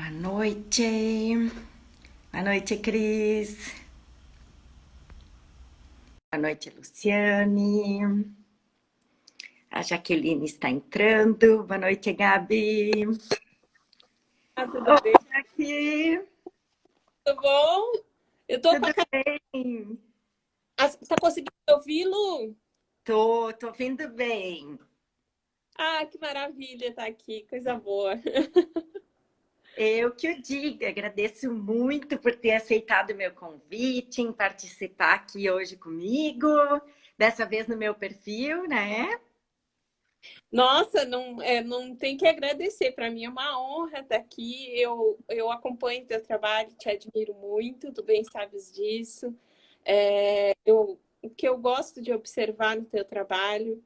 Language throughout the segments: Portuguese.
Boa noite. Boa noite, Cris. Boa noite, Luciane. A Jaqueline está entrando. Boa noite, Gabi. Tudo Oi, bem? Jaqui. Tudo bom? Eu tô com Tudo a... bem? Tá conseguindo ouvir, Lu? Tô ouvindo bem. Ah, que maravilha tá aqui, coisa boa. Eu que o digo, agradeço muito por ter aceitado o meu convite em participar aqui hoje comigo, dessa vez no meu perfil, né? Nossa, não tem que agradecer. Para mim é uma honra estar aqui. Eu acompanho teu trabalho, te admiro muito, tu bem sabes disso. O que eu gosto de observar no teu trabalho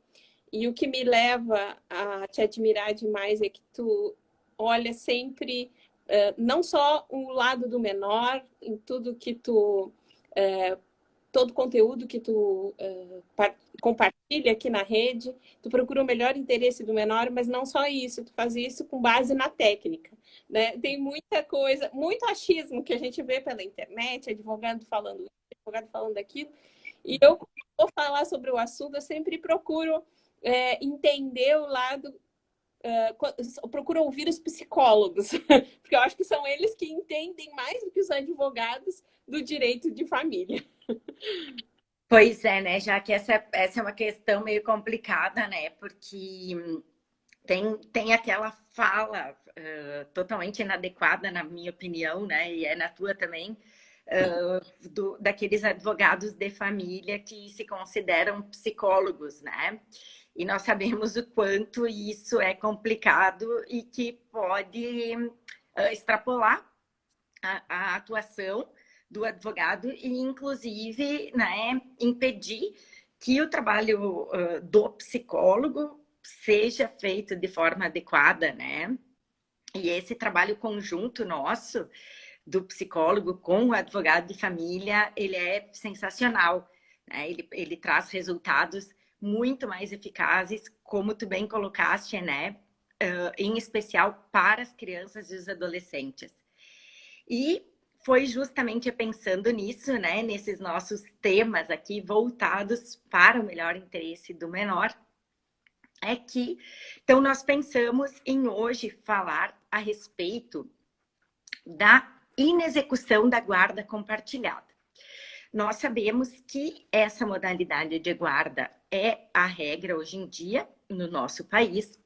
e o que me leva a te admirar demais é que tu olha sempre não só o lado do menor em tudo que tu todo o conteúdo que tu compartilha aqui na rede, tu procura o melhor interesse do menor, mas não só isso, tu faz isso com base na técnica, né? Tem muita coisa, muito achismo que a gente vê pela internet, advogado falando isso, advogado falando aquilo, e eu, quando vou falar sobre o assunto, eu sempre procuro entender o lado, eu procuro ouvir os psicólogos, porque eu acho que são eles que entendem mais do que os advogados do direito de família. Pois é, né? Já que essa é uma questão meio complicada, né? Porque tem aquela fala totalmente inadequada, na minha opinião, né? E é na tua também, daqueles advogados de família que se consideram psicólogos, né? E nós sabemos o quanto isso é complicado e que pode extrapolar a atuação do advogado e, inclusive, né, impedir que o trabalho do psicólogo seja feito de forma adequada, né? E esse trabalho conjunto nosso do psicólogo com o advogado de família, ele é sensacional, né? Ele traz resultados muito mais eficazes, como tu bem colocaste, né? Em especial para as crianças e os adolescentes. E foi justamente pensando nisso, né, nesses nossos temas aqui voltados para o melhor interesse do menor, é que então nós pensamos em hoje falar a respeito da inexecução da guarda compartilhada. Nós sabemos que essa modalidade de guarda é a regra hoje em dia no nosso país,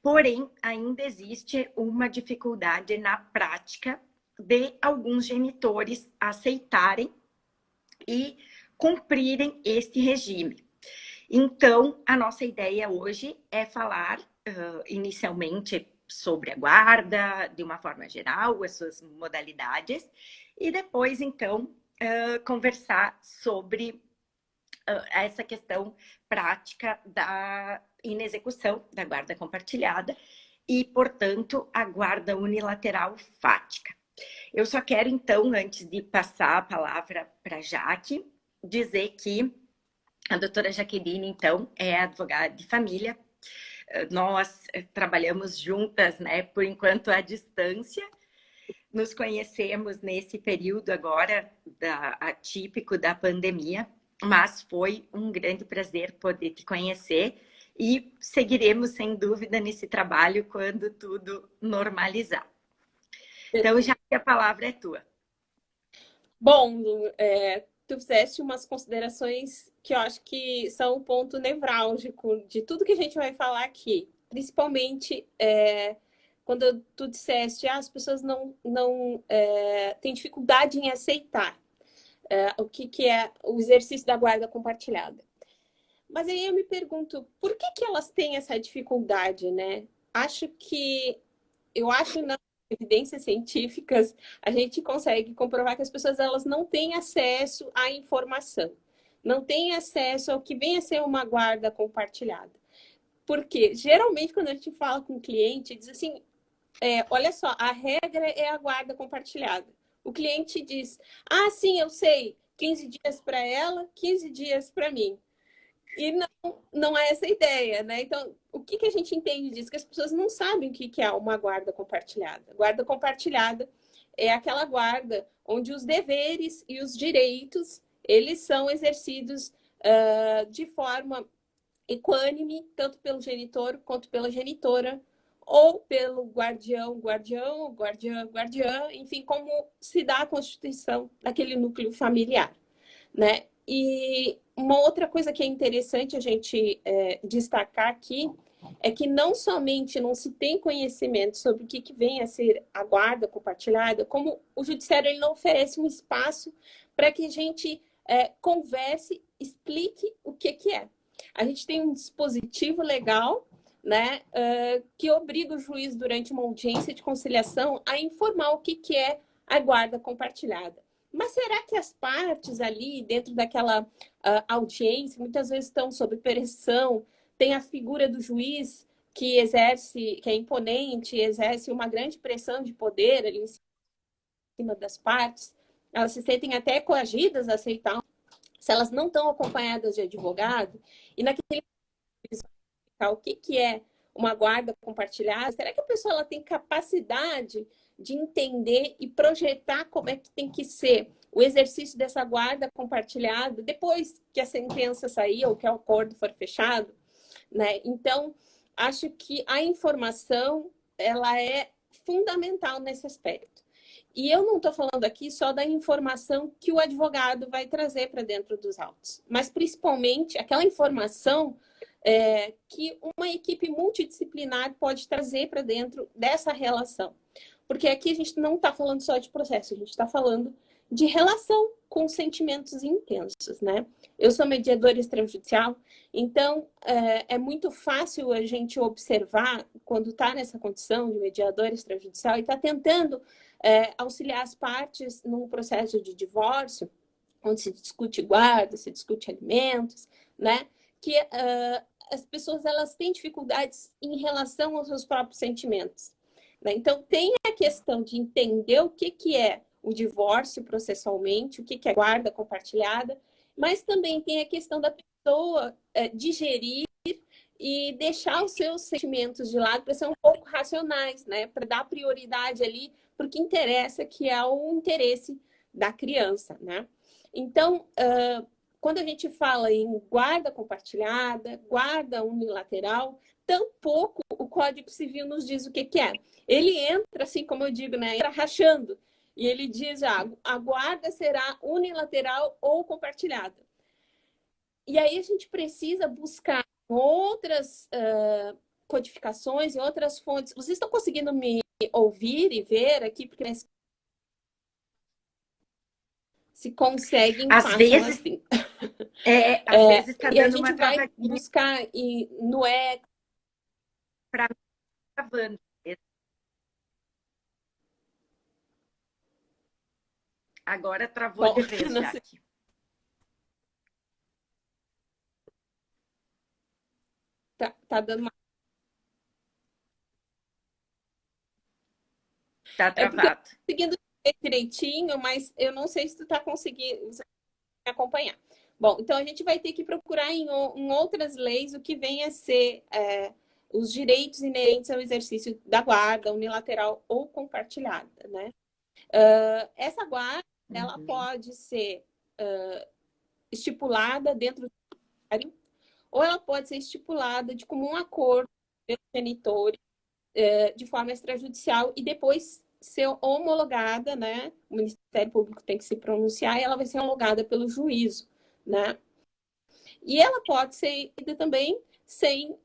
porém ainda existe uma dificuldade na prática de alguns genitores aceitarem e cumprirem este regime. Então, a nossa ideia hoje é falar inicialmente sobre a guarda, de uma forma geral, as suas modalidades, e depois, então, conversar sobre essa questão prática da inexecução da guarda compartilhada e, portanto, a guarda unilateral fática. Eu só quero, então, antes de passar a palavra para a Jaque, dizer que a doutora Jaqueline, então, é advogada de família. Nós trabalhamos juntas, né, por enquanto à distância. Nos conhecemos nesse período agora atípico da pandemia, mas foi um grande prazer poder te conhecer e seguiremos, sem dúvida, nesse trabalho quando tudo normalizar. Então, já que a palavra é tua. Bom, Lu, tu fizeste umas considerações que eu acho que são o ponto nevrálgico de tudo que a gente vai falar aqui. Principalmente quando tu disseste, as pessoas não têm dificuldade em aceitar o que é o exercício da guarda compartilhada. Mas aí eu me pergunto, por que elas têm essa dificuldade, né? Acho que eu acho nas evidências científicas a gente consegue comprovar que as pessoas elas não têm acesso à informação, não têm acesso ao que vem a ser uma guarda compartilhada. Porque geralmente quando a gente fala com o cliente, diz assim, olha só, a regra é a guarda compartilhada. O cliente diz, ah, sim, eu sei, 15 dias para ela, 15 dias para mim. E não é essa a ideia, né? Então, o que a gente entende disso? Que as pessoas não sabem o que é uma guarda compartilhada. Guarda compartilhada é aquela guarda onde os deveres e os direitos, eles são exercidos de forma equânime, tanto pelo genitor quanto pela genitora, ou pelo guardião, guardiã, enfim, como se dá a constituição daquele núcleo familiar, né? E uma outra coisa que é interessante a gente destacar aqui é que não somente não se tem conhecimento sobre o que vem a ser a guarda compartilhada, como o judiciário ele não oferece um espaço para que a gente converse, explique o que é. A gente tem um dispositivo legal, né, que obriga o juiz, durante uma audiência de conciliação, a informar o que é a guarda compartilhada. Mas será que as partes ali, dentro daquela audiência, muitas vezes estão sob pressão, tem a figura do juiz que exerce, que é imponente, exerce uma grande pressão de poder ali em cima das partes, elas se sentem até coagidas a aceitar, se elas não estão acompanhadas de advogado, e naquele o que é uma guarda compartilhada, será que a pessoa ela tem capacidade de entender e projetar como é que tem que ser o exercício dessa guarda compartilhada depois que a sentença sair ou que o acordo for fechado, né? Então, acho que a informação ela é fundamental nesse aspecto. E eu não estou falando aqui só da informação que o advogado vai trazer para dentro dos autos, mas principalmente aquela informação que uma equipe multidisciplinar pode trazer para dentro dessa relação. Porque aqui a gente não está falando só de processo, a gente está falando de relação com sentimentos intensos, né? Eu sou mediadora extrajudicial, então é muito fácil a gente observar quando está nessa condição de mediadora extrajudicial e está tentando auxiliar as partes num processo de divórcio, onde se discute guarda, se discute alimentos, né? Que as pessoas elas têm dificuldades em relação aos seus próprios sentimentos. Né? Então, tem a questão de entender o que é o divórcio processualmente, o que é guarda compartilhada, mas também tem a questão da pessoa digerir e deixar os seus sentimentos de lado para ser um pouco racionais, né? Para dar prioridade ali para o que interessa, que é o interesse da criança, né? Então, quando a gente fala em guarda compartilhada, guarda unilateral, tampouco o Código Civil nos diz o que é. Ele entra, assim como eu digo, né? Entra rachando. E ele diz, a guarda será unilateral ou compartilhada. E aí a gente precisa buscar outras codificações e outras fontes. Vocês estão conseguindo me ouvir e ver aqui? Porque se conseguem, às façam vezes, assim. Às vezes está e a dando gente uma vai travadinha buscar no para mim, travando. Agora travou Bom, de vez já aqui. Tá dando uma... Tá travado. Seguindo direitinho, mas eu não sei se tu tá conseguindo acompanhar. Bom, então a gente vai ter que procurar em outras leis o que vem a ser os direitos inerentes ao exercício da guarda unilateral ou compartilhada, né? Essa guarda, ela pode ser estipulada dentro do judiciário, ou ela pode ser estipulada de comum acordo pelos genitores de forma extrajudicial e depois ser homologada, né? O Ministério Público tem que se pronunciar e ela vai ser homologada pelo juízo, né? E ela pode ser também sem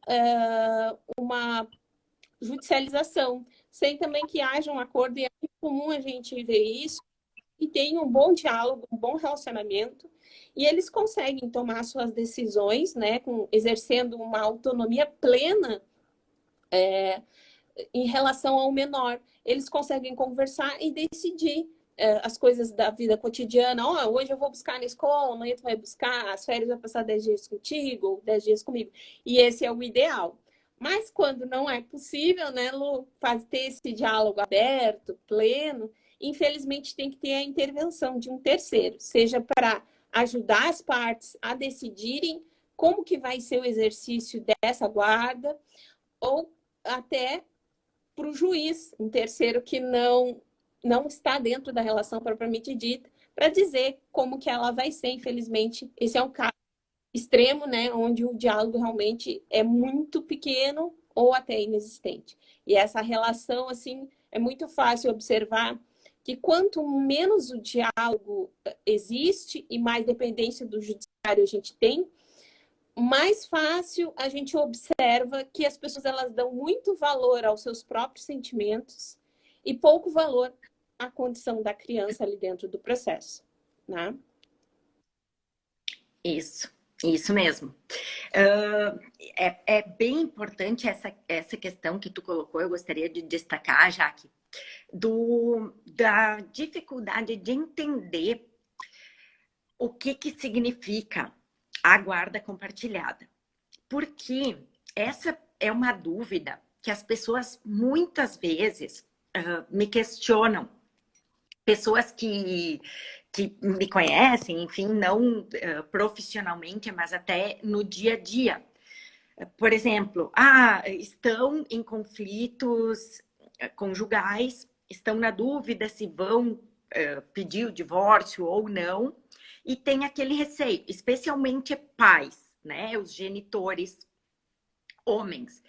uma judicialização, sem também que haja um acordo, e é muito comum a gente ver isso, e tem um bom diálogo, um bom relacionamento, e eles conseguem tomar suas decisões, né, exercendo uma autonomia plena em relação ao menor. Eles conseguem conversar e decidir as coisas da vida cotidiana. Hoje eu vou buscar na escola, amanhã tu vai buscar, as férias vai passar 10 dias contigo, ou 10 dias comigo. E esse é o ideal. Mas quando não é possível, né, Lu, ter esse diálogo aberto, pleno, infelizmente tem que ter a intervenção de um terceiro, seja para ajudar as partes a decidirem como que vai ser o exercício dessa guarda, ou até para o juiz, um terceiro que não está dentro da relação propriamente dita, para dizer como que ela vai ser. Infelizmente, esse é um caso extremo, né, onde o diálogo realmente é muito pequeno ou até inexistente. E essa relação, assim, é muito fácil observar que quanto menos o diálogo existe e mais dependência do judiciário a gente tem, mais fácil a gente observa que as pessoas elas dão muito valor aos seus próprios sentimentos e pouco valor à condição da criança ali dentro do processo, né? Isso mesmo. É bem importante essa questão que tu colocou, eu gostaria de destacar, Jaque, da dificuldade de entender o que significa a guarda compartilhada. Porque essa é uma dúvida que as pessoas muitas vezes me questionam. Pessoas que me conhecem, enfim, não profissionalmente, mas até no dia a dia. Por exemplo, estão em conflitos conjugais, estão na dúvida se vão pedir o divórcio ou não, e tem aquele receio, especialmente pais, né, os genitores, homens,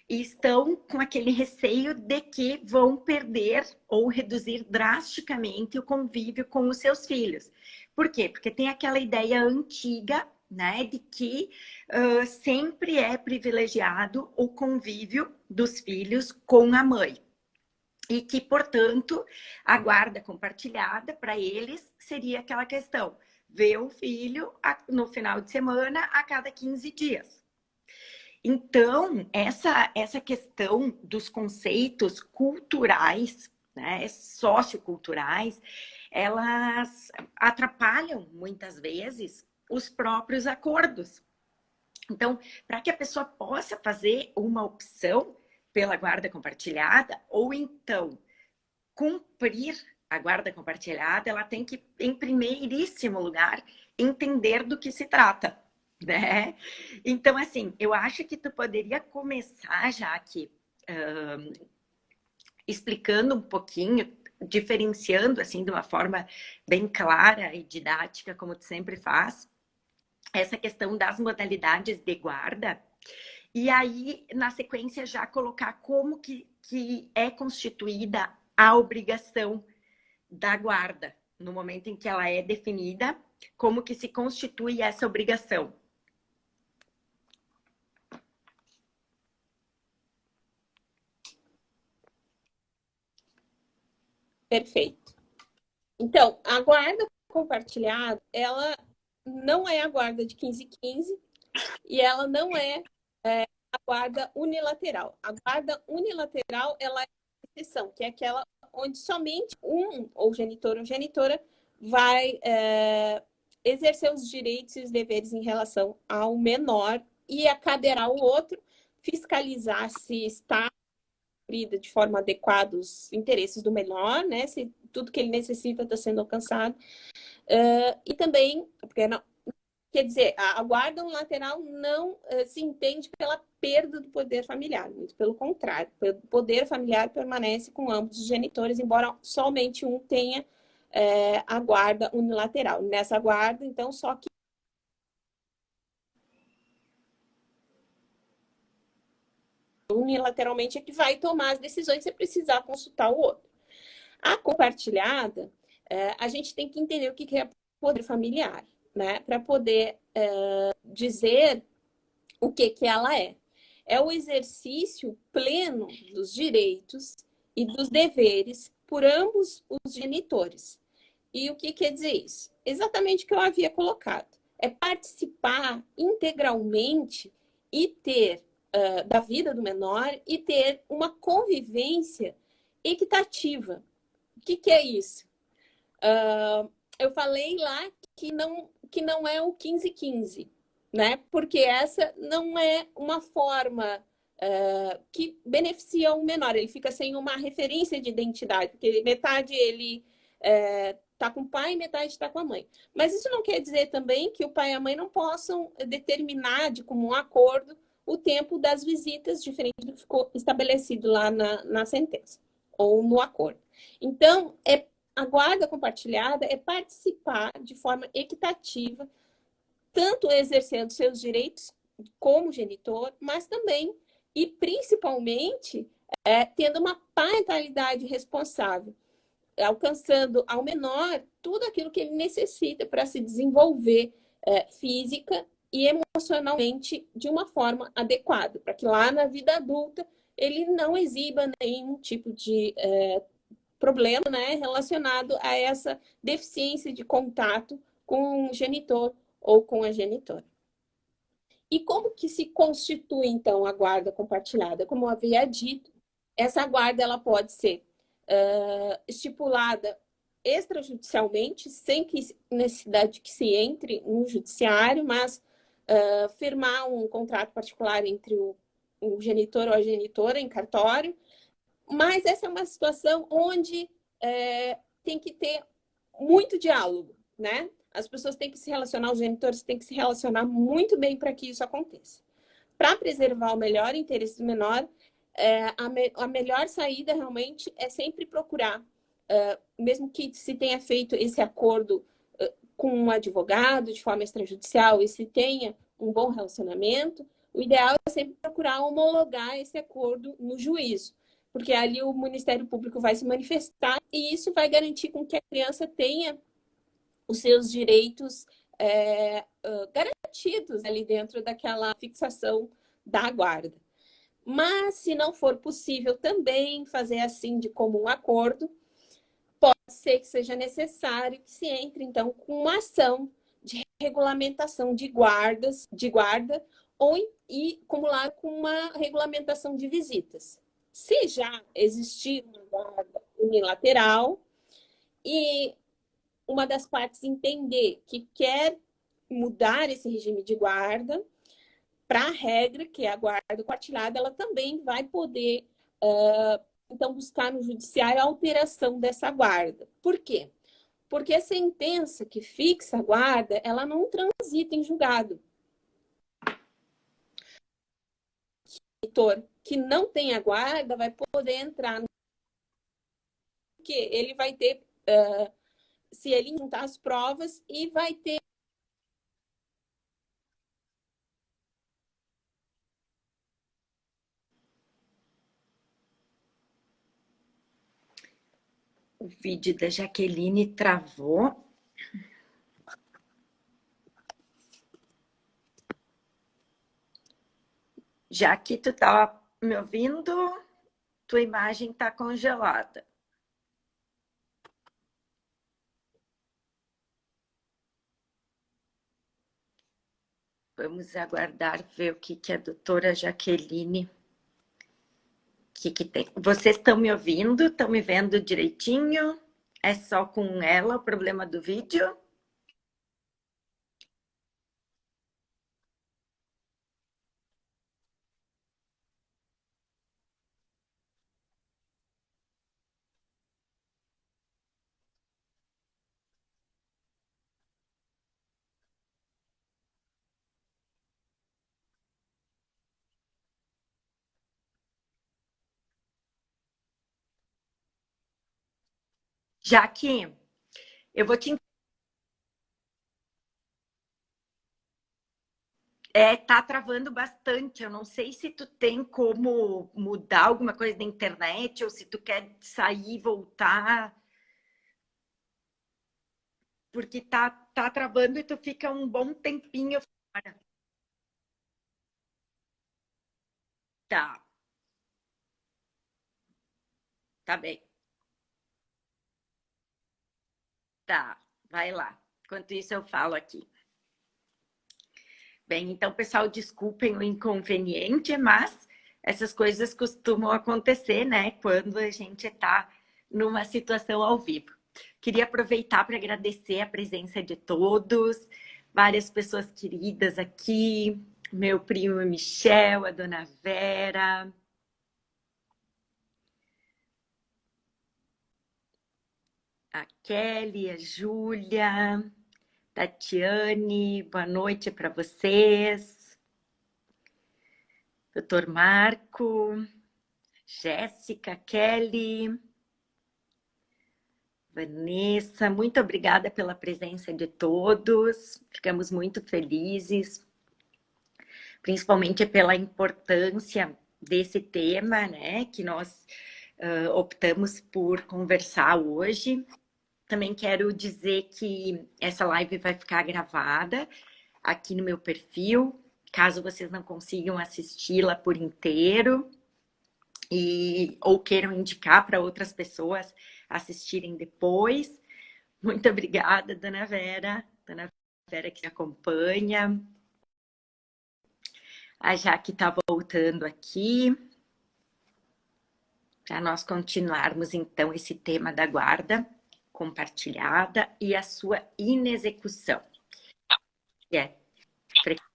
e estão com aquele receio de que vão perder ou reduzir drasticamente o convívio com os seus filhos. Por quê? Porque tem aquela ideia antiga, né, de que sempre é privilegiado o convívio dos filhos com a mãe. E que, portanto, a guarda compartilhada para eles seria aquela questão: ver o filho no final de semana a cada 15 dias. Então, essa questão dos conceitos culturais, né, socioculturais, elas atrapalham muitas vezes os próprios acordos. Então, para que a pessoa possa fazer uma opção pela guarda compartilhada, ou então cumprir a guarda compartilhada, ela tem que, em primeiríssimo lugar, entender do que se trata, né? Então, assim, eu acho que tu poderia começar, já que explicando um pouquinho, diferenciando, assim, de uma forma bem clara e didática, como tu sempre faz, essa questão das modalidades de guarda, e aí, na sequência, já colocar como que é constituída a obrigação da guarda, no momento em que ela é definida, como que se constitui essa obrigação. Perfeito. Então, a guarda compartilhada, ela não é a guarda de 15-15 e ela não é a guarda unilateral. A guarda unilateral, ela é a exceção, que é aquela onde somente ou genitor ou genitora, vai exercer os direitos e os deveres em relação ao menor e caberá ao outro fiscalizar se está cumprida de forma adequada os interesses do menor, né? Se tudo que ele necessita está sendo alcançado. E também, porque não, quer dizer, a guarda unilateral não se entende pela perda do poder familiar, muito pelo contrário. O poder familiar permanece com ambos os genitores, embora somente um tenha a guarda unilateral. Nessa guarda, então, só que unilateralmente é que vai tomar as decisões sem precisar consultar o outro. A compartilhada, a gente tem que entender o que é poder familiar, né? Para poder dizer o que ela é. É o exercício pleno dos direitos e dos deveres por ambos os genitores. E o que quer dizer isso? Exatamente o que eu havia colocado. É participar integralmente e ter da vida do menor e ter uma convivência equitativa. O que é isso? Eu falei lá que não é o 15-15, né? Porque essa não é uma forma que beneficia o menor. Ele fica sem uma referência de identidade, porque metade ele está com o pai e metade está com a mãe. Mas isso não quer dizer também que o pai e a mãe não possam determinar de comum acordo o tempo das visitas, diferente do que ficou estabelecido lá na sentença ou no acordo. Então, a guarda compartilhada é participar de forma equitativa, tanto exercendo seus direitos como genitor, mas também e principalmente tendo uma parentalidade responsável, alcançando ao menor tudo aquilo que ele necessita para se desenvolver física e emocionalmente de uma forma adequada, para que lá na vida adulta ele não exiba nenhum tipo de problema, né, relacionado a essa deficiência de contato com o genitor ou com a genitora. E como que se constitui, então, a guarda compartilhada? Como eu havia dito, essa guarda ela pode ser estipulada extrajudicialmente, sem que necessidade que se entre no judiciário, mas firmar um contrato particular entre o genitor ou a genitora em cartório. Mas essa é uma situação onde tem que ter muito diálogo, né? As pessoas têm que se relacionar, os genitores têm que se relacionar muito bem para que isso aconteça. Para preservar o melhor interesse do menor, a melhor saída realmente é sempre procurar, mesmo que se tenha feito esse acordo com um advogado de forma extrajudicial e se tenha um bom relacionamento, o ideal é sempre procurar homologar esse acordo no juízo, porque ali o Ministério Público vai se manifestar e isso vai garantir com que a criança tenha os seus direitos garantidos ali dentro daquela fixação da guarda. Mas, se não for possível também fazer assim de comum acordo, pode ser que seja necessário que se entre, então, com uma ação de regulamentação de guarda, ou e acumular com uma regulamentação de visitas. Se já existir uma guarda unilateral e uma das partes entender que quer mudar esse regime de guarda para a regra, que é a guarda compartilhada, ela também vai poder, então, buscar no judiciário a alteração dessa guarda. Por quê? Porque a sentença que fixa a guarda, ela não transita em julgado. O editor que não tem a guarda vai poder entrar no... Porque ele vai ter... se ele juntar as provas e vai ter o vídeo da Jaqueline travou. Já que tu tá me ouvindo, tua imagem tá congelada. Vamos aguardar ver o que a doutora Jaqueline... que tem. Vocês estão me ouvindo? Estão me vendo direitinho? É só com ela o problema do vídeo? Já que eu vou te... tá travando bastante. Eu não sei se tu tem como mudar alguma coisa na internet ou se tu quer sair e voltar. Porque tá travando e tu fica um bom tempinho fora. Tá, tá bem. Tá, vai lá. Enquanto isso eu falo aqui. Bem, então, pessoal, desculpem o inconveniente, mas essas coisas costumam acontecer, né? Quando a gente está numa situação ao vivo. Queria aproveitar para agradecer a presença de todos, várias pessoas queridas aqui, meu primo Michel, a dona Vera. a Kelly, a Júlia, Tatiane, boa noite para vocês. Doutor Marco, Jéssica, Kelly, Vanessa, muito obrigada pela presença de todos. Ficamos muito felizes, principalmente pela importância desse tema, né, que nós optamos por conversar hoje. Também quero dizer que essa live vai ficar gravada aqui no meu perfil, caso vocês não consigam assisti-la por inteiro ou queiram indicar para outras pessoas assistirem depois. Muito obrigada, Dona Vera que me acompanha. A Jaque está voltando aqui para nós continuarmos, então, esse tema da guarda compartilhada e a sua inexecução.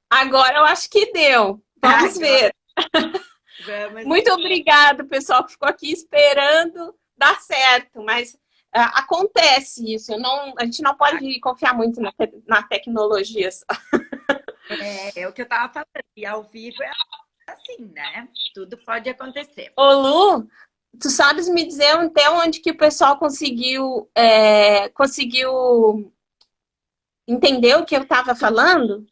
Agora eu acho que deu. Vamos ver. Muito obrigada, pessoal, que ficou aqui esperando dar certo, mas acontece isso. A gente não pode confiar muito na tecnologia só. É o que eu estava falando. E ao vivo é assim, né? Tudo pode acontecer. Ô, Lu, tu sabes me dizer até onde que o pessoal conseguiu entender o que eu estava falando?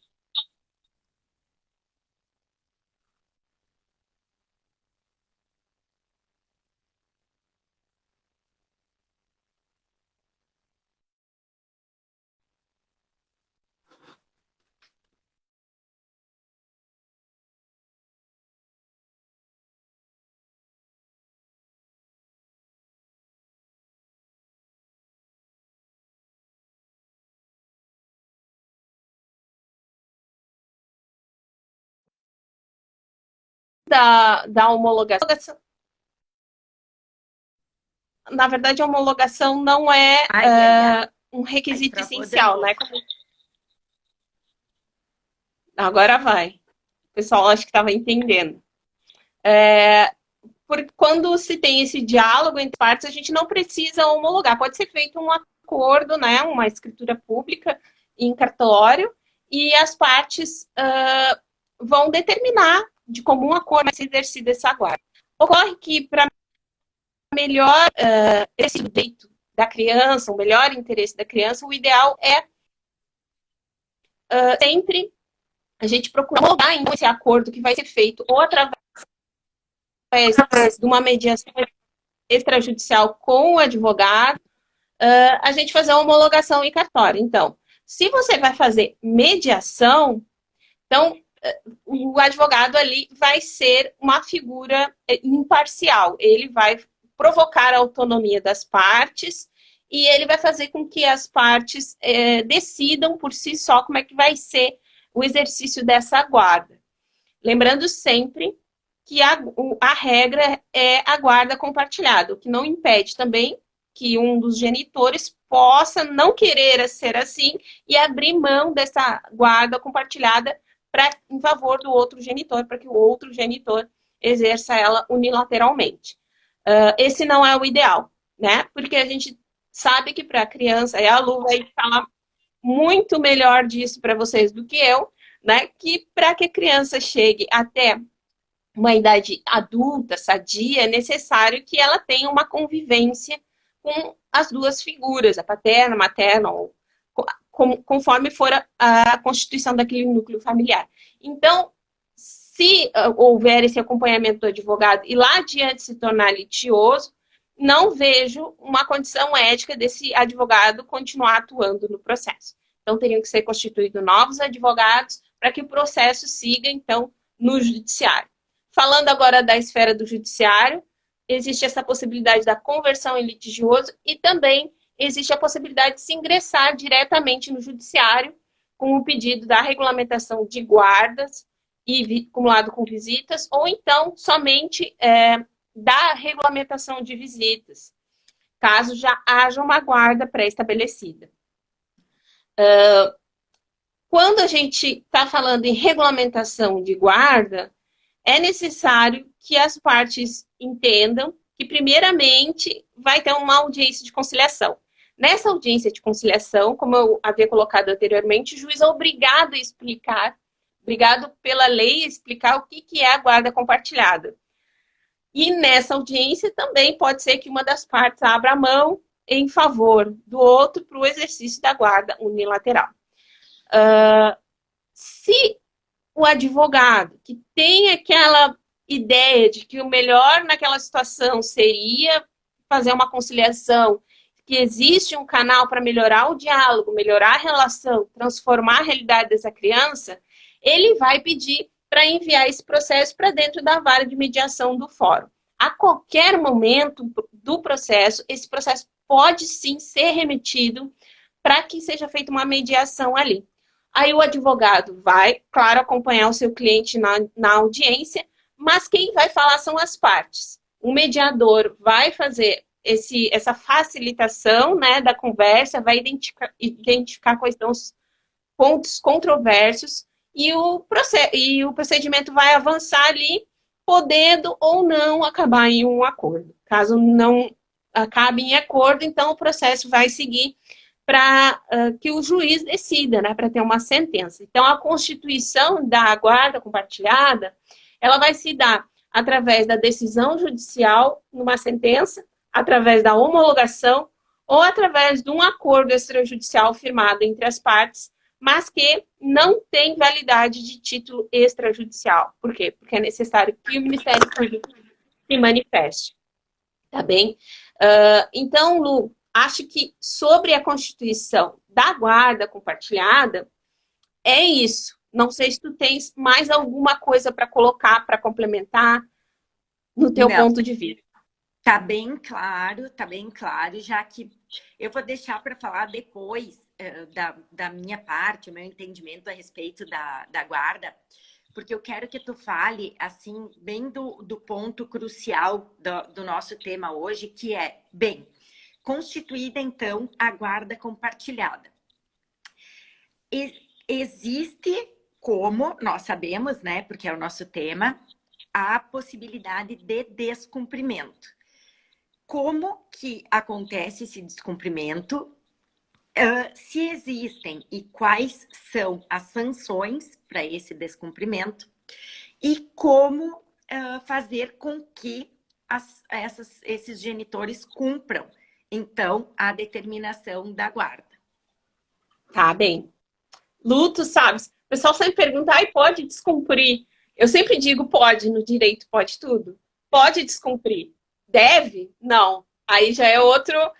Da homologação. Na verdade, a homologação não é um requisito essencial, né? Agora vai. O pessoal acho que estava entendendo. Porque quando se tem esse diálogo entre partes, a gente não precisa homologar. Pode ser feito um acordo, né? Uma escritura pública em cartório, e as partes vão determinar de comum acordo vai ser exercida essa guarda. Ocorre que, para melhor esse direito da criança, o melhor interesse da criança, o ideal é sempre a gente procurar homologar então, esse acordo que vai ser feito ou através de uma mediação extrajudicial com o advogado, a gente fazer uma homologação em cartório. Então, se você vai fazer mediação, então o advogado ali vai ser uma figura imparcial. Ele vai provocar a autonomia das partes e ele vai fazer com que as partes decidam por si só como é que vai ser o exercício dessa guarda. Lembrando sempre que a regra é a guarda compartilhada, o que não impede também que um dos genitores possa não querer ser assim e abrir mão dessa guarda compartilhada em favor do outro genitor, para que o outro genitor exerça ela unilateralmente. Esse não é o ideal, né? Porque a gente sabe que para a criança, e a Lu vai falar muito melhor disso para vocês do que eu, né? Que para que a criança chegue até uma idade adulta, sadia, é necessário que ela tenha uma convivência com as duas figuras, a paterna, a materna, ou conforme for a constituição daquele núcleo familiar. Então, se houver esse acompanhamento do advogado e lá adiante se tornar litigioso, não vejo uma condição ética desse advogado continuar atuando no processo. Então, teriam que ser constituídos novos advogados para que o processo siga, então, no judiciário. Falando agora da esfera do judiciário, existe essa possibilidade da conversão em litigioso e também existe a possibilidade de se ingressar diretamente no judiciário com o pedido da regulamentação de guardas e acumulado com visitas, ou então somente da regulamentação de visitas, caso já haja uma guarda pré-estabelecida. Quando a gente está falando em regulamentação de guarda, é necessário que as partes entendam que, primeiramente, vai ter uma audiência de conciliação. Nessa audiência de conciliação, como eu havia colocado anteriormente, o juiz é obrigado a explicar, obrigado pela lei a explicar o que é a guarda compartilhada. E nessa audiência também pode ser que uma das partes abra a mão em favor do outro para o exercício da guarda unilateral. Se o advogado, que tem aquela ideia de que o melhor naquela situação seria fazer uma conciliação, que existe um canal para melhorar o diálogo, melhorar a relação, transformar a realidade dessa criança, ele vai pedir para enviar esse processo para dentro da vara de mediação do fórum. A qualquer momento do processo, esse processo pode sim ser remetido para que seja feita uma mediação ali. Aí o advogado vai, claro, acompanhar o seu cliente na audiência, mas quem vai falar são as partes. O mediador vai fazer essa facilitação, né, da conversa, vai identificar quais são os pontos controversos e o procedimento vai avançar ali, podendo ou não acabar em um acordo. Caso não acabe em acordo, então o processo vai seguir para que o juiz decida, né, para ter uma sentença. Então, a constituição da guarda compartilhada, ela vai se dar através da decisão judicial numa sentença, através da homologação ou através de um acordo extrajudicial firmado entre as partes, mas que não tem validade de título extrajudicial. Por quê? Porque é necessário que o Ministério Público se manifeste. Tá bem? Então, Lu, acho que sobre a constituição da guarda compartilhada, é isso. Não sei se tu tens mais alguma coisa para colocar, para complementar no teu ponto de vista. Tá bem claro, já que eu vou deixar para falar depois da minha parte, o meu entendimento a respeito da guarda, porque eu quero que tu fale, assim, bem do ponto crucial do nosso tema hoje, que é, bem, constituída, então, a guarda compartilhada. Existe, como nós sabemos, né, porque é o nosso tema, a possibilidade de descumprimento. Como que acontece esse descumprimento? Se existem e quais são as sanções para esse descumprimento e como fazer com que esses genitores cumpram, então, a determinação da guarda. Tá bem. Lu, tu sabes, o pessoal sempre pergunta, pode descumprir? Eu sempre digo, pode, no direito pode tudo. Pode descumprir. Deve? Não. Aí já é outro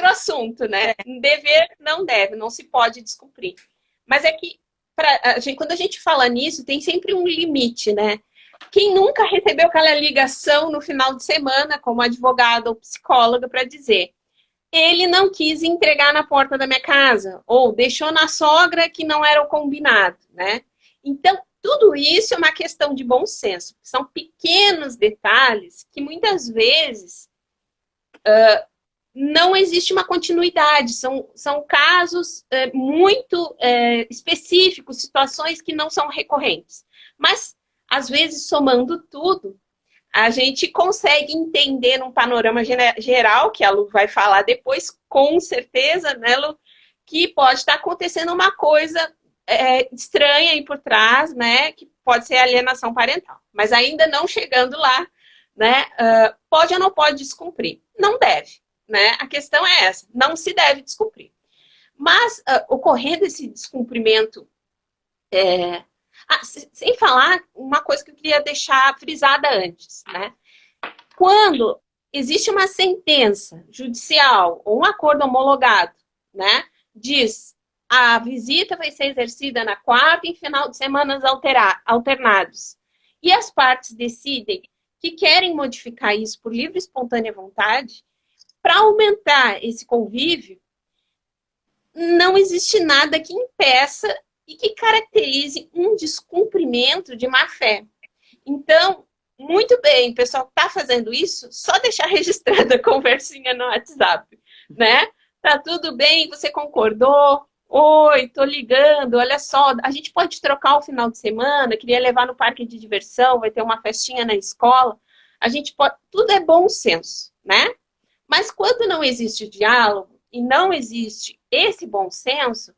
assunto, né? Dever não deve, não se pode descumprir. Mas é que, quando a gente fala nisso, tem sempre um limite, né? Quem nunca recebeu aquela ligação no final de semana, como advogado ou psicóloga, para dizer ele não quis entregar na porta da minha casa, ou deixou na sogra que não era o combinado, né? Então, tudo isso é uma questão de bom senso. São pequenos detalhes que muitas vezes não existe uma continuidade. São casos muito específicos, situações que não são recorrentes. Mas, às vezes, somando tudo, a gente consegue entender num panorama geral, que a Lu vai falar depois, com certeza, né, Lu, que pode estar acontecendo uma coisa estranha aí por trás, né, que pode ser alienação parental. Mas ainda não chegando lá, né, pode ou não pode descumprir? Não deve, né? A questão é essa, não se deve descumprir. Mas, ocorrendo esse descumprimento, sem falar uma coisa que eu queria deixar frisada antes, né? Quando existe uma sentença judicial ou um acordo homologado, né, diz a visita vai ser exercida na quarta e final de semanas alternados, e as partes decidem que querem modificar isso por livre e espontânea vontade, para aumentar esse convívio, não existe nada que impeça e que caracterize um descumprimento de má-fé. Então, muito bem, o pessoal que está fazendo isso, só deixar registrada a conversinha no WhatsApp, né? Tá tudo bem, você concordou? Oi, tô ligando, olha só, a gente pode trocar o final de semana, queria levar no parque de diversão, vai ter uma festinha na escola. A gente pode, tudo é bom senso, né? Mas quando não existe diálogo, e não existe esse bom senso,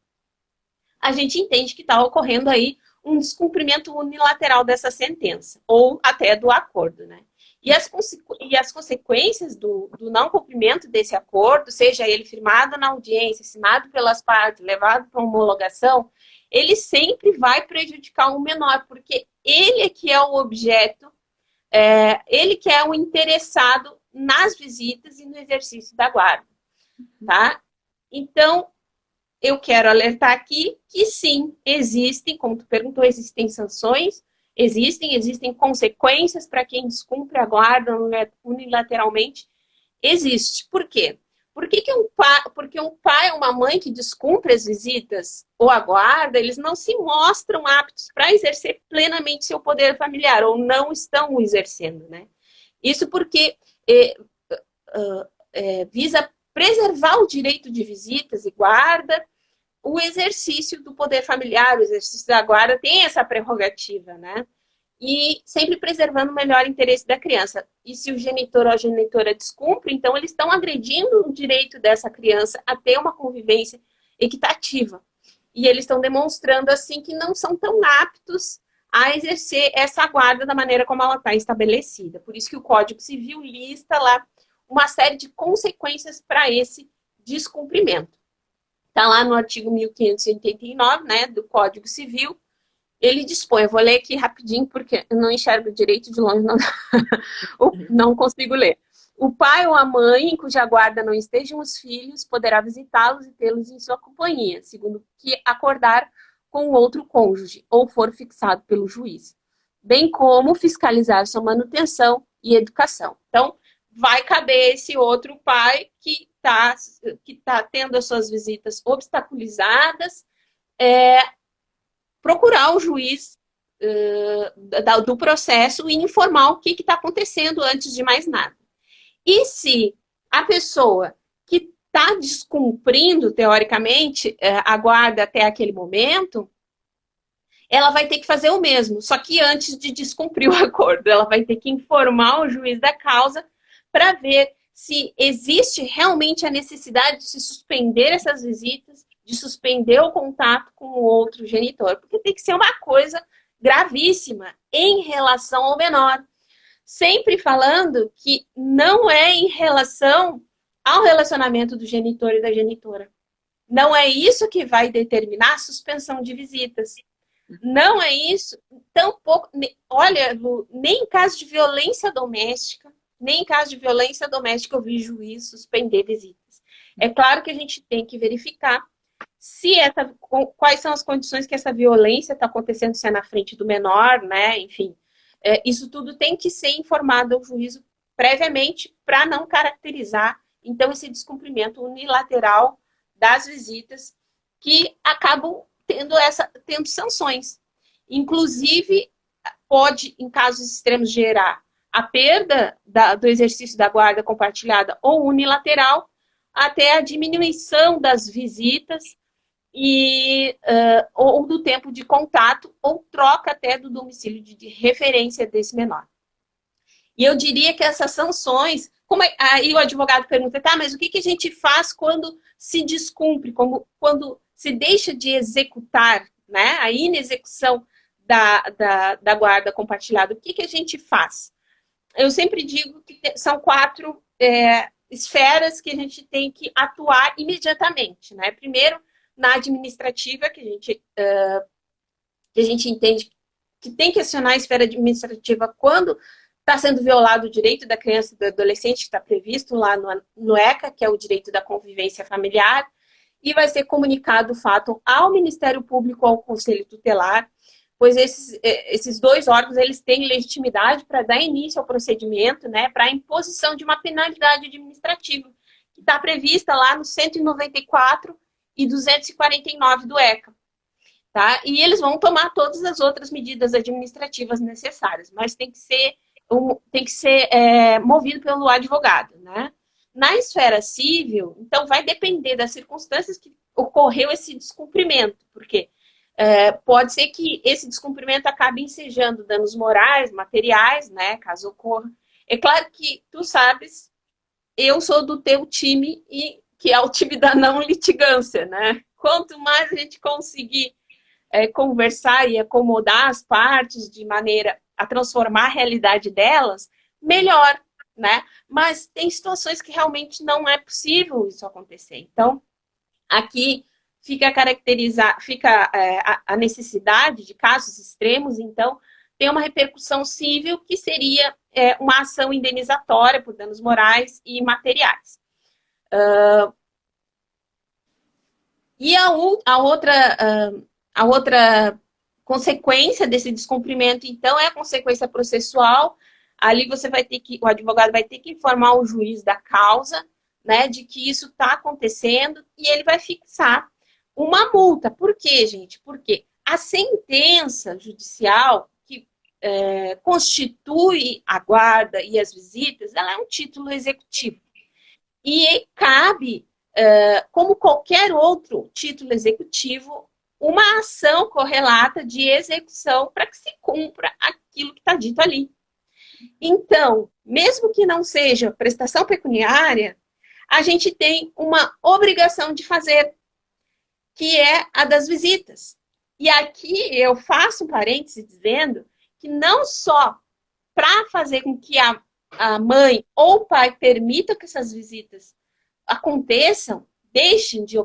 a gente entende que está ocorrendo aí um descumprimento unilateral dessa sentença, ou até do acordo, né? E as consequências do não cumprimento desse acordo, seja ele firmado na audiência, assinado pelas partes, levado para homologação, ele sempre vai prejudicar o menor, porque ele é que é o objeto, ele que é o interessado nas visitas e no exercício da guarda, tá? Então, eu quero alertar aqui que sim, existem, como tu perguntou, existem sanções, existem consequências para quem descumpre a guarda unilateralmente. Existe. Por quê? Porque um pai ou uma mãe que descumpre as visitas ou a guarda, eles não se mostram aptos para exercer plenamente seu poder familiar, ou não estão o exercendo, né? Isso porque visa preservar o direito de visitas e guarda, o exercício do poder familiar, o exercício da guarda tem essa prerrogativa, né? E sempre preservando o melhor interesse da criança. E se o genitor ou a genitora descumpre, então eles estão agredindo o direito dessa criança a ter uma convivência equitativa. E eles estão demonstrando, assim, que não são tão aptos a exercer essa guarda da maneira como ela está estabelecida. Por isso que o Código Civil lista lá uma série de consequências para esse descumprimento. Está lá no artigo 1589, né, do Código Civil. Ele dispõe, eu vou ler aqui rapidinho, porque eu não enxergo direito de longe, não consigo ler. O pai ou a mãe, em cuja guarda não estejam os filhos, poderá visitá-los e tê-los em sua companhia, segundo o que acordar com o outro cônjuge, ou for fixado pelo juiz, bem como fiscalizar sua manutenção e educação. Então, vai caber esse outro pai que tá tendo as suas visitas obstaculizadas, procurar o juiz do processo e informar o que está acontecendo antes de mais nada. E se a pessoa que está descumprindo, teoricamente, a guarda até aquele momento, ela vai ter que fazer o mesmo, só que antes de descumprir o acordo, ela vai ter que informar o juiz da causa para ver se existe realmente a necessidade de se suspender essas visitas, de suspender o contato com o outro genitor, porque tem que ser uma coisa gravíssima em relação ao menor. Sempre falando que não é em relação ao relacionamento do genitor e da genitora. Não é isso que vai determinar a suspensão de visitas. Não é isso. Tampouco, olha, Lu, nem em caso de violência doméstica, eu vi juiz suspender visitas. É claro que a gente tem que verificar quais são as condições que essa violência está acontecendo, se é na frente do menor, né? Enfim, isso tudo tem que ser informado ao juízo previamente para não caracterizar, então, esse descumprimento unilateral das visitas que acabam tendo sanções. Inclusive, pode, em casos extremos, gerar a perda do exercício da guarda compartilhada ou unilateral, até a diminuição das visitas ou do tempo de contato, ou troca até do domicílio de referência desse menor. E eu diria que essas sanções, aí o advogado pergunta, tá, mas o que a gente faz quando se descumpre, quando se deixa de executar, né, a inexecução da guarda compartilhada, o que a gente faz? Eu sempre digo que são 4 esferas que a gente tem que atuar imediatamente, né? Primeiro, na administrativa, que a gente entende que tem que acionar a esfera administrativa quando está sendo violado o direito da criança e do adolescente, que está previsto lá no ECA, que é o direito da convivência familiar, e vai ser comunicado o fato ao Ministério Público, ao Conselho Tutelar, pois esses 2 órgãos eles têm legitimidade para dar início ao procedimento, né, para a imposição de uma penalidade administrativa, que está prevista lá no 194 e 249 do ECA. Tá? E eles vão tomar todas as outras medidas administrativas necessárias, mas tem que ser movido pelo advogado, né? Na esfera civil, então, vai depender das circunstâncias que ocorreu esse descumprimento, porque pode ser que esse descumprimento acabe ensejando danos morais, materiais, né, caso ocorra. É claro que tu sabes, eu sou do teu time e que é o time da não litigância, né? Quanto mais a gente conseguir conversar e acomodar as partes de maneira a transformar a realidade delas, melhor, né? Mas tem situações que realmente não é possível isso acontecer. Então, aqui fica a necessidade de casos extremos, então, tem uma repercussão civil que seria uma ação indenizatória por danos morais e materiais. E a outra consequência desse descumprimento, então, é a consequência processual. Ali o advogado vai ter que informar o juiz da causa, né, de que isso está acontecendo, e ele vai fixar uma multa. Por quê, gente? Porque a sentença judicial que constitui a guarda e as visitas, ela é um título executivo. E cabe, como qualquer outro título executivo, uma ação correlata de execução para que se cumpra aquilo que está dito ali. Então, mesmo que não seja prestação pecuniária, a gente tem uma obrigação de fazer, que é a das visitas. E aqui eu faço um parêntese dizendo que não só para fazer com que a mãe ou o pai permitam que essas visitas aconteçam, deixem de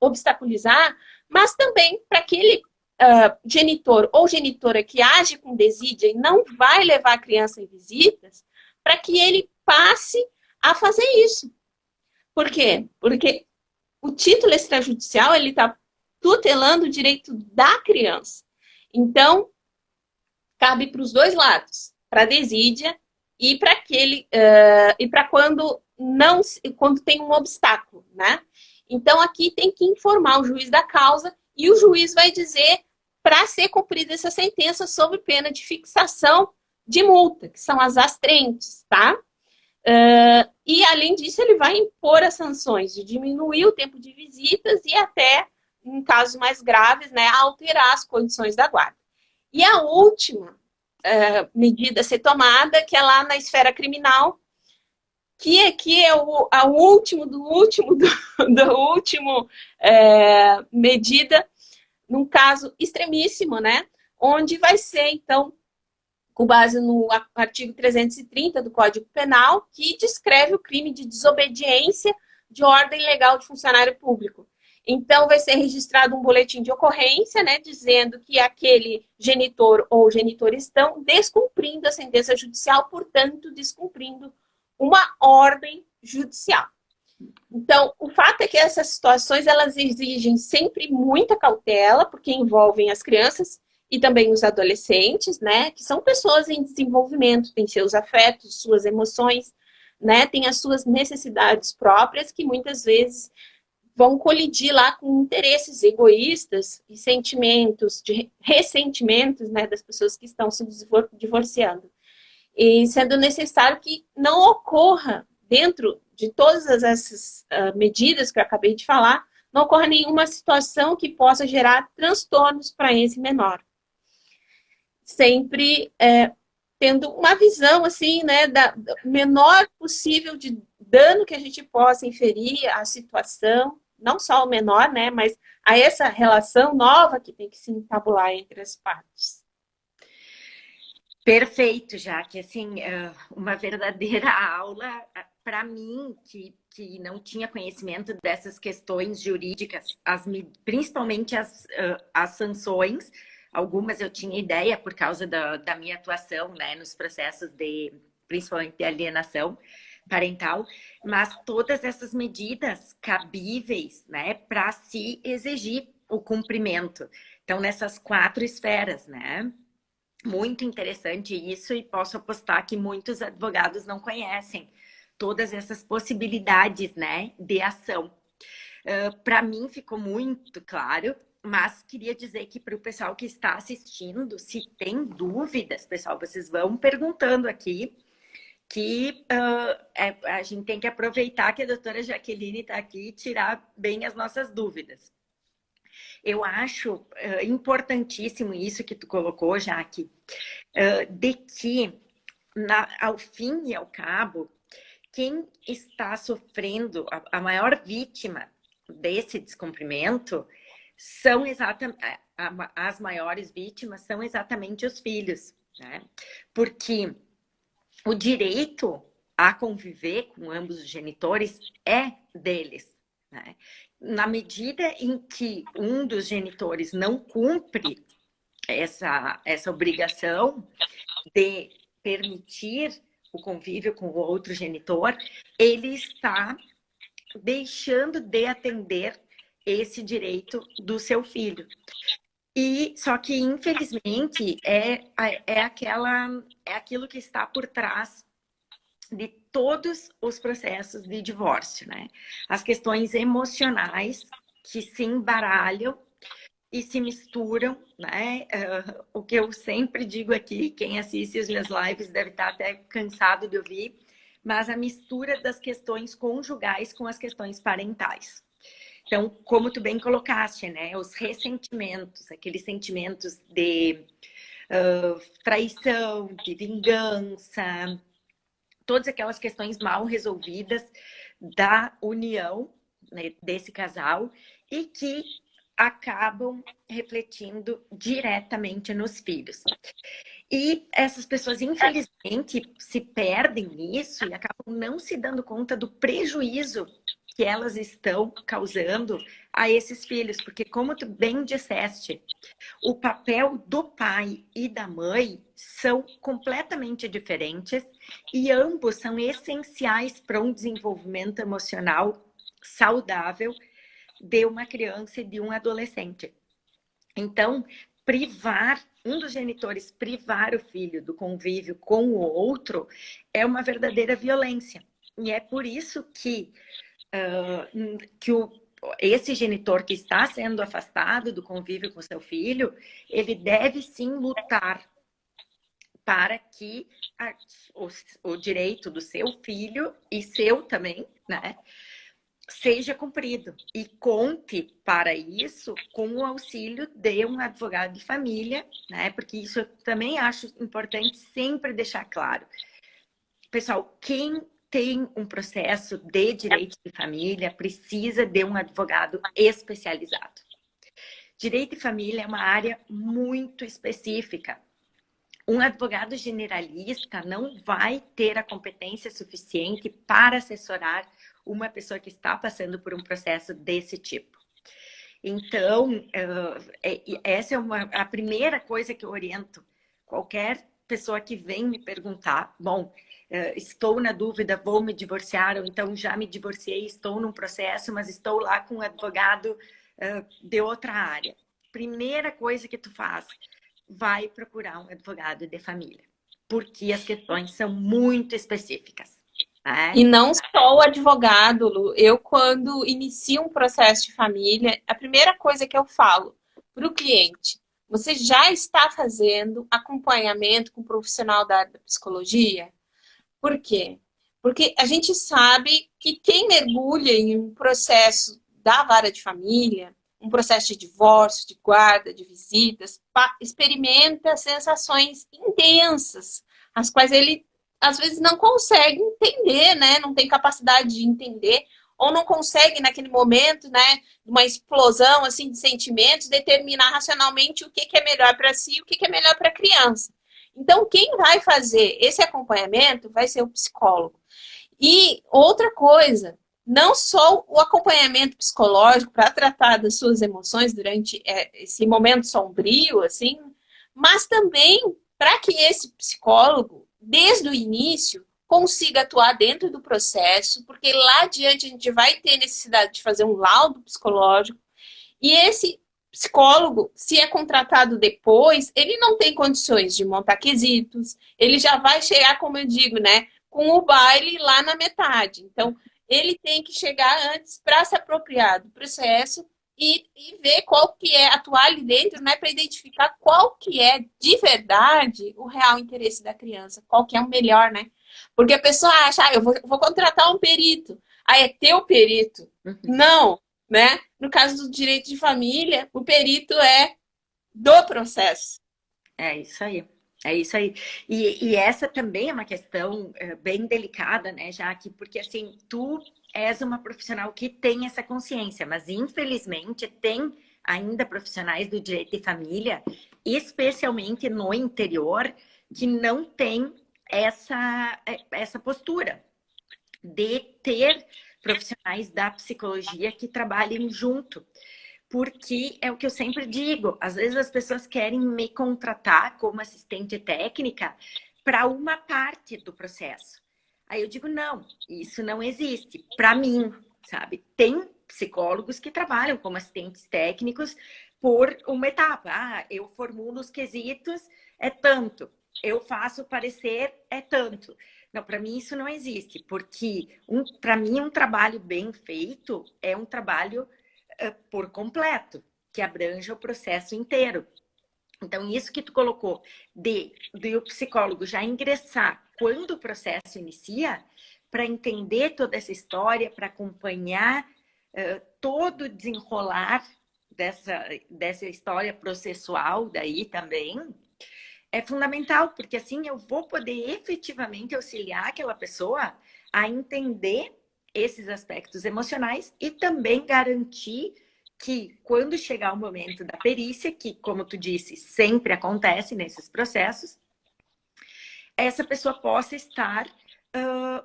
obstaculizar, mas também para aquele genitor ou genitora que age com desídia e não vai levar a criança em visitas, para que ele passe a fazer isso. Por quê? Porque o título extrajudicial ele está tutelando o direito da criança. Então, cabe para os dois lados, para a desídia e para quando tem um obstáculo, né? Então, aqui tem que informar o juiz da causa e o juiz vai dizer para ser cumprida essa sentença sob pena de fixação de multa, que são as astrentes, tá? E, além disso, ele vai impor as sanções de diminuir o tempo de visitas e até, em casos mais graves, né, alterar as condições da guarda. E a última medida a ser tomada, que é lá na esfera criminal, que aqui é o último medida, num caso extremíssimo, né, onde vai ser, então, com base no artigo 330 do Código Penal, que descreve o crime de desobediência de ordem legal de funcionário público. Então, vai ser registrado um boletim de ocorrência, né, dizendo que aquele genitor ou genitor estão descumprindo a sentença judicial, portanto, descumprindo uma ordem judicial. Então, o fato é que essas situações, elas exigem sempre muita cautela, porque envolvem as crianças e também os adolescentes, né, que são pessoas em desenvolvimento, têm seus afetos, suas emoções, né, têm as suas necessidades próprias, que muitas vezes vão colidir lá com interesses egoístas e sentimentos, ressentimentos, né, das pessoas que estão se divorciando. E sendo necessário que não ocorra, dentro de todas essas medidas que eu acabei de falar, não ocorra nenhuma situação que possa gerar transtornos para esse menor. Sempre tendo uma visão, assim, né, do menor possível de dano que a gente possa inferir à situação, não só o menor, né, mas a essa relação nova que tem que se entabular entre as partes. Perfeito, Jaque. Assim, uma verdadeira aula para mim, que não tinha conhecimento dessas questões jurídicas, principalmente as sanções. Algumas eu tinha ideia por causa da minha atuação, né, nos processos principalmente de alienação parental, mas todas essas medidas cabíveis, né, para se exigir o cumprimento. Então, nessas 4 esferas, né? Muito interessante isso, e posso apostar que muitos advogados não conhecem todas essas possibilidades, né, de ação. Para mim ficou muito claro, mas queria dizer que para o pessoal que está assistindo, se tem dúvidas, pessoal, vocês vão perguntando aqui, que a gente tem que aproveitar que a doutora Jaqueline está aqui e tirar bem as nossas dúvidas. Eu acho importantíssimo isso que tu colocou, Jaque, de que, ao fim e ao cabo, quem está sofrendo, a maior vítima desse descumprimento são exatamente, as maiores vítimas são exatamente os filhos, né? Porque o direito a conviver com ambos os genitores é deles, né? Na medida em que um dos genitores não cumpre essa obrigação de permitir o convívio com o outro genitor, ele está deixando de atender esse direito do seu filho. E só que, infelizmente, é aquilo que está por trás de todos os processos de divórcio, né? As questões emocionais que se embaralham e se misturam, né? O que eu sempre digo aqui, quem assiste as minhas lives deve estar até cansado de ouvir, mas a mistura das questões conjugais com as questões parentais. Então, como tu bem colocaste, né? Os ressentimentos, aqueles sentimentos de traição, de vingança, todas aquelas questões mal resolvidas da união, né, desse casal e que acabam refletindo diretamente nos filhos. E essas pessoas, infelizmente, se perdem nisso e acabam não se dando conta do prejuízo que elas estão causando a esses filhos. Porque, como tu bem disseste, o papel do pai e da mãe são completamente diferentes e ambos são essenciais para um desenvolvimento emocional saudável de uma criança e de um adolescente. Então, um dos genitores privar o filho do convívio com o outro é uma verdadeira violência. E é por isso que esse genitor que está sendo afastado do convívio com seu filho, ele deve sim lutar para que o direito do seu filho e seu também, né, seja cumprido. E conte para isso com o auxílio de um advogado de família, né? Porque isso eu também acho importante sempre deixar claro. Pessoal, quem tem um processo de direito de família precisa de um advogado especializado. Direito de família é uma área muito específica. Um advogado generalista não vai ter a competência suficiente para assessorar uma pessoa que está passando por um processo desse tipo. Então, essa é a primeira coisa que eu oriento qualquer pessoa que vem me perguntar, bom, estou na dúvida, vou me divorciar, ou então já me divorciei, estou num processo, mas estou lá com um advogado de outra área. Primeira coisa que tu faz, vai procurar um advogado de família, porque as questões são muito específicas. Né? E não só o advogado, Lu. Eu, quando inicio um processo de família, a primeira coisa que eu falo para o cliente, você já está fazendo acompanhamento com um profissional da área da psicologia? Por quê? Porque a gente sabe que quem mergulha em um processo da vara de família, um processo de divórcio, de guarda, de visitas, experimenta sensações intensas, as quais ele às vezes não consegue entender, né? Não tem capacidade de entender, ou não consegue naquele momento, né, uma explosão assim de sentimentos, determinar racionalmente o que é melhor para si e o que é melhor para a criança. Então, quem vai fazer esse acompanhamento vai ser o psicólogo. E outra coisa, não só o acompanhamento psicológico para tratar das suas emoções durante esse momento sombrio, assim, mas também para que esse psicólogo, desde o início, consiga atuar dentro do processo, porque lá adiante a gente vai ter necessidade de fazer um laudo psicológico, e esse psicólogo, se é contratado depois, ele não tem condições de montar quesitos, ele já vai chegar, como eu digo, né, com o baile lá na metade. Então, ele tem que chegar antes para se apropriar do processo e ver qual que é, atuar ali dentro, né, para identificar qual que é, de verdade, o real interesse da criança, qual que é o melhor, né? Porque a pessoa acha, eu vou contratar um perito. É teu perito. Não, né? No caso do direito de família, o perito é do processo. É isso aí. É isso aí. E essa também é uma questão bem delicada, né, Jaque? Porque, assim, tu és uma profissional que tem essa consciência, mas, infelizmente, tem ainda profissionais do direito de família, especialmente no interior, que não tem essa postura de ter profissionais da psicologia que trabalhem junto. Porque é o que eu sempre digo, às vezes as pessoas querem me contratar como assistente técnica para uma parte do processo. Aí eu digo, não, isso não existe. Para mim, sabe? Tem psicólogos que trabalham como assistentes técnicos por uma etapa. Ah, eu formulo os quesitos, é tanto. Eu faço o parecer, é tanto. Não, para mim isso não existe, porque para mim um trabalho bem feito é um trabalho por completo, que abranja o processo inteiro. Então, isso que tu colocou de o psicólogo já ingressar quando o processo inicia, para entender toda essa história, para acompanhar todo o desenrolar dessa história processual daí também, é fundamental, porque assim eu vou poder efetivamente auxiliar aquela pessoa a entender esses aspectos emocionais e também garantir que quando chegar o momento da perícia, que como tu disse, sempre acontece nesses processos, essa pessoa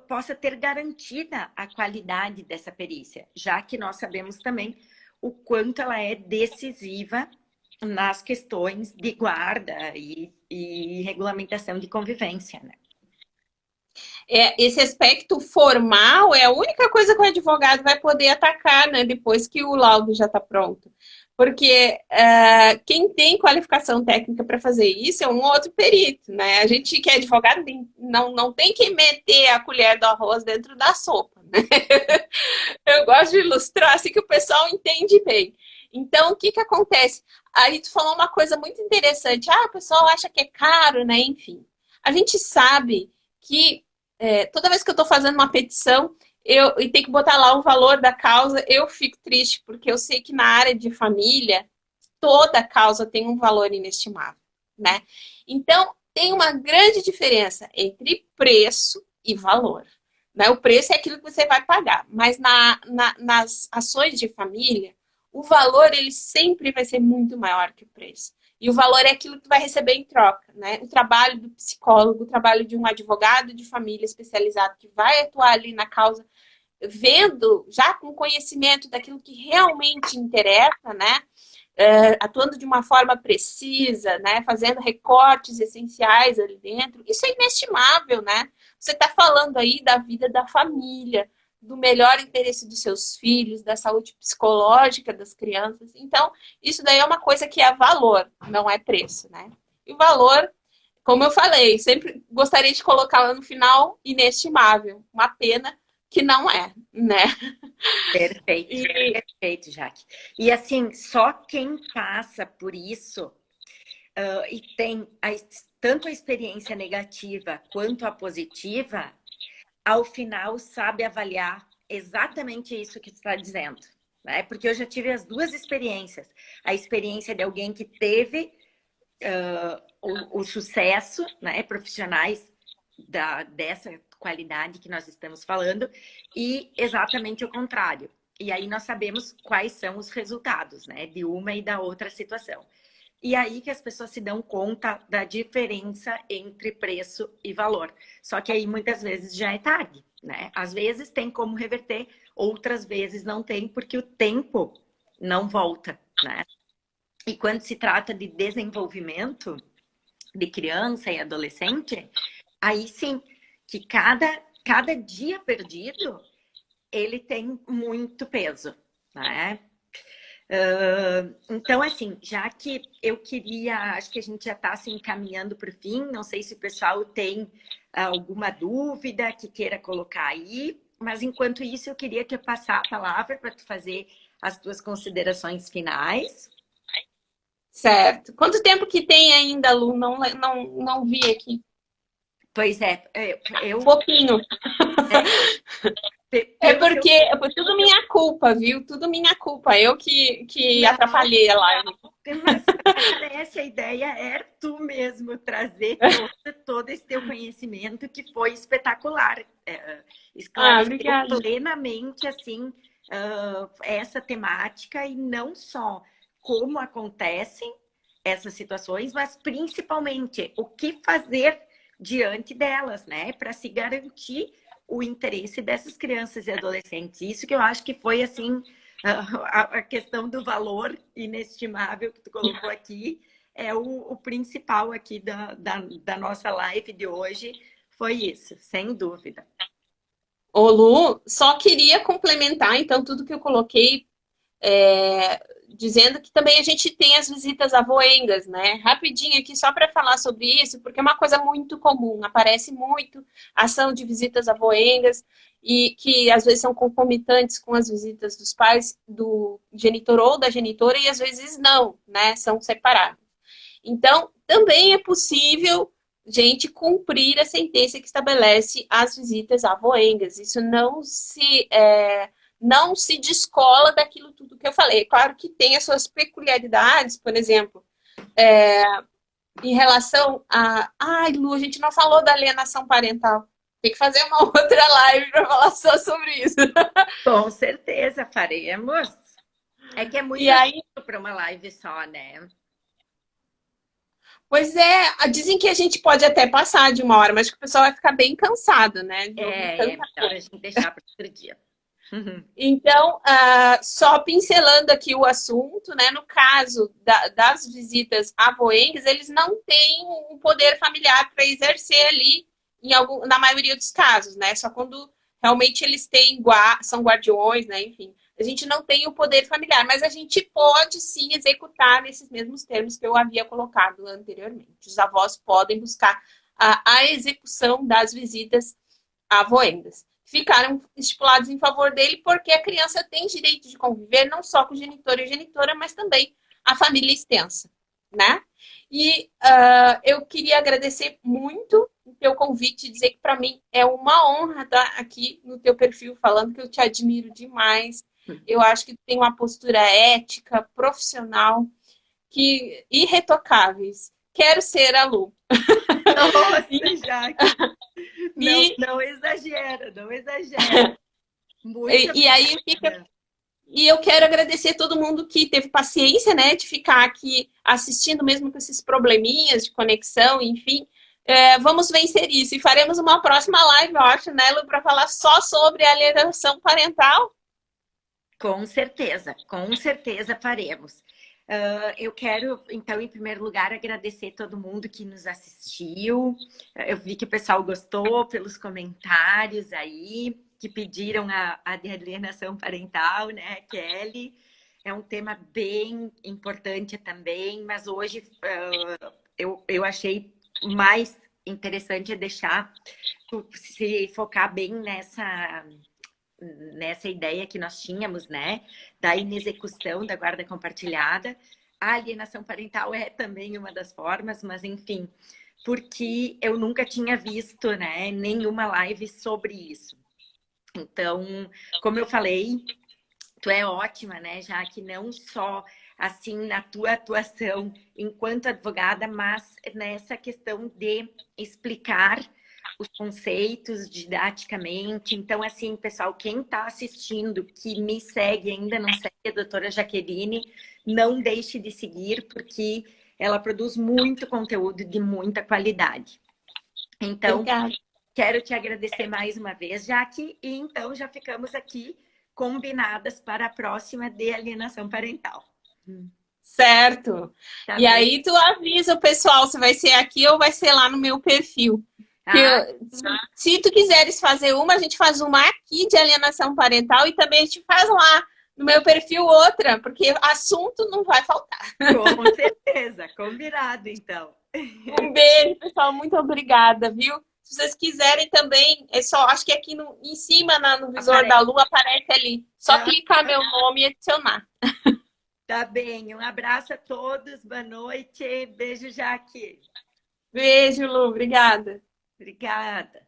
possa ter garantida a qualidade dessa perícia, já que nós sabemos também o quanto ela é decisiva nas questões de guarda e regulamentação de convivência, né? Esse aspecto formal é a única coisa que o advogado vai poder atacar, né, depois que o laudo já está pronto. Porque quem tem qualificação técnica para fazer isso é um outro perito, né? A gente que é advogado não tem que meter a colher do arroz dentro da sopa, né? Eu gosto de ilustrar assim que o pessoal entende bem. Então, o que acontece? Aí tu falou uma coisa muito interessante. Ah, o pessoal acha que é caro, né? Enfim. A gente sabe que toda vez que eu estou fazendo uma petição e tem que botar lá o valor da causa, eu fico triste, porque eu sei que na área de família, toda causa tem um valor inestimável, né? Então, tem uma grande diferença entre preço e valor. Né? O preço é aquilo que você vai pagar, mas nas ações de família, o valor ele sempre vai ser muito maior que o preço. E o valor é aquilo que tu vai receber em troca, né? O trabalho do psicólogo, o trabalho de um advogado de família especializado que vai atuar ali na causa, vendo, já com conhecimento daquilo que realmente interessa, né? Atuando de uma forma precisa, né? Fazendo recortes essenciais ali dentro. Isso é inestimável, né? Você está falando aí da vida da família, do melhor interesse dos seus filhos, da saúde psicológica das crianças. Então, isso daí é uma coisa que é valor, não é preço, né? E o valor, como eu falei, sempre gostaria de colocar lá no final, inestimável. Uma pena que não é, né? Perfeito, perfeito, Jaque. E assim, só quem passa por isso e tem tanto a experiência negativa quanto a positiva, ao final sabe avaliar exatamente isso que tu está dizendo, né? Porque eu já tive as duas experiências. A experiência de alguém que teve o sucesso, né? Profissionais dessa qualidade que nós estamos falando, e exatamente o contrário. E aí nós sabemos quais são os resultados, né? De uma e da outra situação. E aí que as pessoas se dão conta da diferença entre preço e valor. Só que aí muitas vezes já é tarde, né? Às vezes tem como reverter, outras vezes não tem, porque o tempo não volta, né? E quando se trata de desenvolvimento de criança e adolescente, aí sim, que cada dia perdido, ele tem muito peso, né? Então, assim, já que eu queria, acho que a gente já está se encaminhando para o fim, não sei se o pessoal tem alguma dúvida que queira colocar aí, mas enquanto isso eu queria te passar a palavra para tu fazer as tuas considerações finais. Certo. Quanto tempo que tem ainda, Lu? Não vi aqui. Pois é, Pouquinho. Porque foi tudo minha culpa, viu? Tudo minha culpa. Eu que atrapalhei a live. Mas parece a ideia é tu mesmo trazer todo esse teu conhecimento que foi espetacular. Esclarecer Obrigada. plenamente assim essa temática e não só como acontecem essas situações, mas principalmente o que fazer diante delas, né? Para se garantir o interesse dessas crianças e adolescentes. Isso que eu acho que foi assim a questão do valor inestimável que tu colocou aqui é o principal aqui da nossa live de hoje. Foi isso, sem dúvida. Ô, Lu, só queria complementar, então, tudo que eu coloquei, dizendo que também a gente tem as visitas avoengas, né? Rapidinho aqui, só para falar sobre isso, porque é uma coisa muito comum, aparece muito ação de visitas avoengas, e que às vezes são concomitantes com as visitas dos pais do genitor ou da genitora, e às vezes não, né? São separados. Então, também é possível, gente, cumprir a sentença que estabelece as visitas avoengas. Isso não se descola daquilo tudo que eu falei. Claro que tem as suas peculiaridades, por exemplo, em relação a... Ai, Lu, a gente não falou da alienação parental. Tem que fazer uma outra live para falar só sobre isso. Com certeza faremos. É que é muito E aí, para uma live só, né? pois é, dizem que a gente pode até passar de 1 hora, mas que o pessoal vai ficar bem cansado, né? De ouvir É tanta melhor a coisa. gente deixar para outro dia. Então, só pincelando aqui o assunto, né? No caso das visitas avoengues, eles não têm um poder familiar para exercer ali, na maioria dos casos, né? Só quando realmente eles são guardiões, né? Enfim, a gente não tem o poder familiar, mas a gente pode sim executar nesses mesmos termos que eu havia colocado anteriormente. Os avós podem buscar a execução das visitas avoendas. Ficaram estipulados em favor dele porque a criança tem direito de conviver não só com o genitor e a genitora, mas também a família extensa, né? E eu queria agradecer muito o teu convite e dizer que para mim é uma honra estar aqui no teu perfil falando que eu te admiro demais. Eu acho que tu tem uma postura ética, profissional, que irretocáveis. Quero ser a Lu. Nossa, Jaque, não, E, não exagera, não exagera. Muito e aí fica. obrigada. E eu quero agradecer todo mundo que teve paciência, né, de ficar aqui assistindo, mesmo com esses probleminhas de conexão, enfim. Vamos vencer isso. E faremos uma próxima live, eu acho, né, Lu, para falar só sobre alienação parental. Com certeza faremos. Eu quero, então, em primeiro lugar, agradecer todo mundo que nos assistiu. Eu vi que o pessoal gostou pelos comentários aí, que pediram a alienação parental, né, Kelly? É um tema bem importante também, mas hoje eu achei mais interessante deixar se focar bem nessa ideia que nós tínhamos, né, da inexecução da guarda compartilhada. A alienação parental é também uma das formas, mas enfim, porque eu nunca tinha visto, né, nenhuma live sobre isso. Então, como eu falei, tu é ótima, né, já que não só assim na tua atuação enquanto advogada, mas nessa questão de explicar os conceitos didaticamente. Então, assim, pessoal, quem está assistindo, que me segue, ainda não segue a doutora Jaqueline, não deixe de seguir, porque ela produz muito conteúdo de muita qualidade. Então, Obrigada. quero te agradecer mais uma vez, Jaque, e então já ficamos aqui combinadas para a próxima de alienação parental. Certo. Tá E bem? aí tu avisa o pessoal se vai ser aqui ou vai ser lá no meu perfil. Ah, Se tu quiseres fazer uma, a gente faz uma aqui de alienação parental e também a gente faz lá no meu perfil outra, porque assunto não vai faltar. com certeza, combinado então. Um beijo, pessoal. Muito obrigada, viu? Se vocês quiserem também, é só, acho que aqui em cima, no visor Aparece. da Lua, aparece ali. Só clicar meu nome e adicionar. Tá bem, um abraço a todos, boa noite, beijo, Jaque. Beijo, Lu. Obrigada. Obrigada.